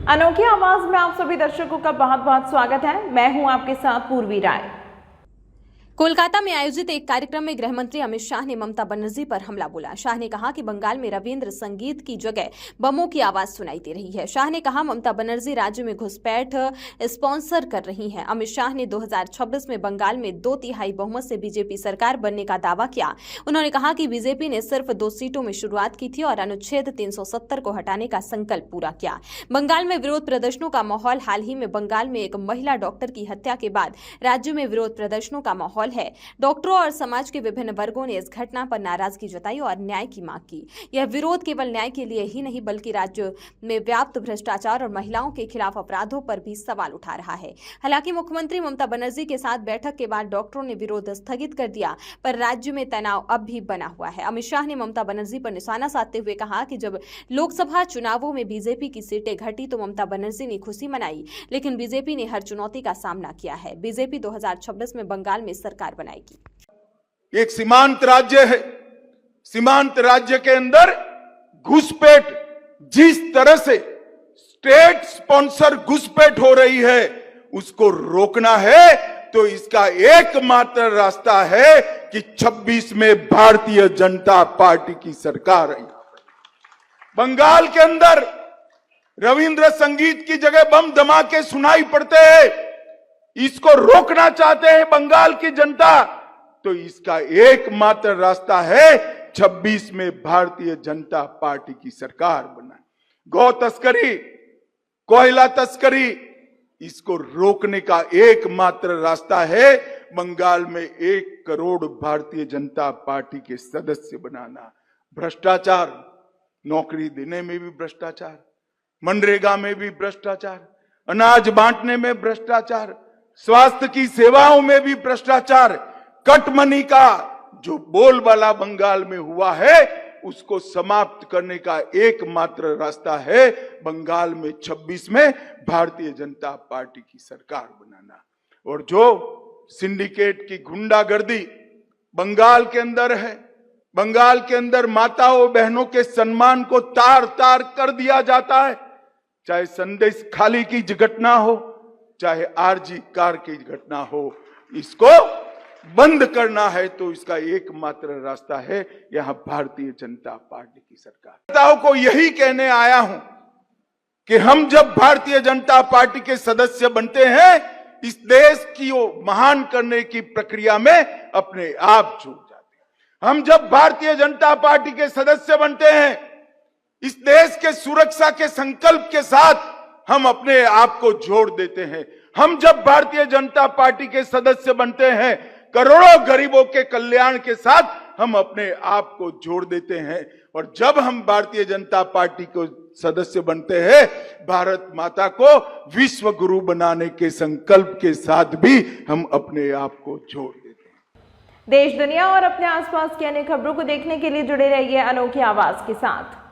अनोखी आवाज में आप सभी दर्शकों का बहुत बहुत स्वागत है। मैं हूं आपके साथ पूर्वी राय। कोलकाता में आयोजित एक कार्यक्रम में गृह मंत्री अमित शाह ने ममता बनर्जी पर हमला बोला। शाह ने कहा कि बंगाल में रविंद्र संगीत की जगह बमों की आवाज सुनाई दे रही है। शाह ने कहा ममता बनर्जी राज्य में घुसपैठ स्पॉन्सर कर रही हैं। अमित शाह ने 2026 में बंगाल में 2/3 बहुमत से बीजेपी सरकार बनने का दावा किया। उन्होंने कहा कि बीजेपी ने सिर्फ 2 सीटों में शुरुआत की थी और अनुच्छेद 370 को हटाने का संकल्प पूरा किया। बंगाल में विरोध प्रदर्शनों का माहौल। हाल ही में बंगाल में एक महिला डॉक्टर की हत्या के बाद राज्य में विरोध प्रदर्शनों का माहौल है। डॉक्टरों और समाज के विभिन्न वर्गों ने इस घटना पर नाराजगी जताई और न्याय की मांग की। यह विरोध केवल न्याय के लिए ही नहीं बल्कि राज्य में व्याप्त भ्रष्टाचार और महिलाओं के खिलाफ अपराधों पर भी सवाल उठा रहा है। हालांकि मुख्यमंत्री ममता बनर्जी के साथ बैठक के बाद डॉक्टरों ने विरोध स्थगित कर दिया, पर राज्य में तनाव अब भी बना हुआ है। अमित शाह ने ममता बनर्जी पर निशाना साधते हुए कहा कि जब लोकसभा चुनावों में बीजेपी की सीटें घटी तो ममता बनर्जी ने खुशी मनाई, लेकिन बीजेपी ने हर चुनौती का सामना किया है। बीजेपी 2026 में बंगाल में सरकार बनाएगी। एक सीमांत राज्य है। सीमांत राज्य के अंदर घुसपैठ, जिस तरह से स्टेट स्पॉन्सर घुसपैठ हो रही है, उसको रोकना है तो इसका एकमात्र रास्ता है कि 26 में भारतीय जनता पार्टी की सरकार आई। बंगाल के अंदर रविंद्र संगीत की जगह बम धमाके सुनाई पड़ते हैं। इसको रोकना चाहते हैं बंगाल की जनता, तो इसका एकमात्र रास्ता है 26 में भारतीय जनता पार्टी की सरकार बनाए। गौ तस्करी, कोयला तस्करी, इसको रोकने का एकमात्र रास्ता है बंगाल में 1 करोड़ भारतीय जनता पार्टी के सदस्य बनाना। भ्रष्टाचार, नौकरी देने में भी भ्रष्टाचार, मनरेगा में भी भ्रष्टाचार, अनाज बांटने में भ्रष्टाचार, स्वास्थ्य की सेवाओं में भी भ्रष्टाचार, कटमनी का जो बोलबाला बंगाल में हुआ है उसको समाप्त करने का एकमात्र रास्ता है बंगाल में 26 में भारतीय जनता पार्टी की सरकार बनाना। और जो सिंडिकेट की गुंडागर्दी बंगाल के अंदर है, बंगाल के अंदर माताओं बहनों के सम्मान को तार तार कर दिया जाता है। चाहे संदेश खाली की घटना हो, चाहे आरजी कार की घटना हो, इसको बंद करना है तो इसका एकमात्र रास्ता है यहां भारतीय जनता पार्टी की सरकार। नेताओं को यही कहने आया हूं कि हम जब भारतीय जनता पार्टी के सदस्य बनते हैं, इस देश की महान करने की प्रक्रिया में अपने आप जुड़ जाते हैं। हम जब भारतीय जनता पार्टी के सदस्य बनते हैं, इस देश के सुरक्षा के संकल्प के साथ हम अपने आप को जोड़ देते हैं। हम जब भारतीय जनता पार्टी के सदस्य बनते हैं, करोड़ों गरीबों के कल्याण के साथ हम अपने आप को जोड़ देते हैं। और जब हम भारतीय जनता पार्टी को सदस्य बनते हैं, भारत माता को विश्व गुरु बनाने के संकल्प के साथ भी हम अपने आप को जोड़ देते हैं। देश दुनिया और अपने आसपास की अन्य खबरों को देखने के लिए जुड़े रहिए अनोखी आवाज के साथ।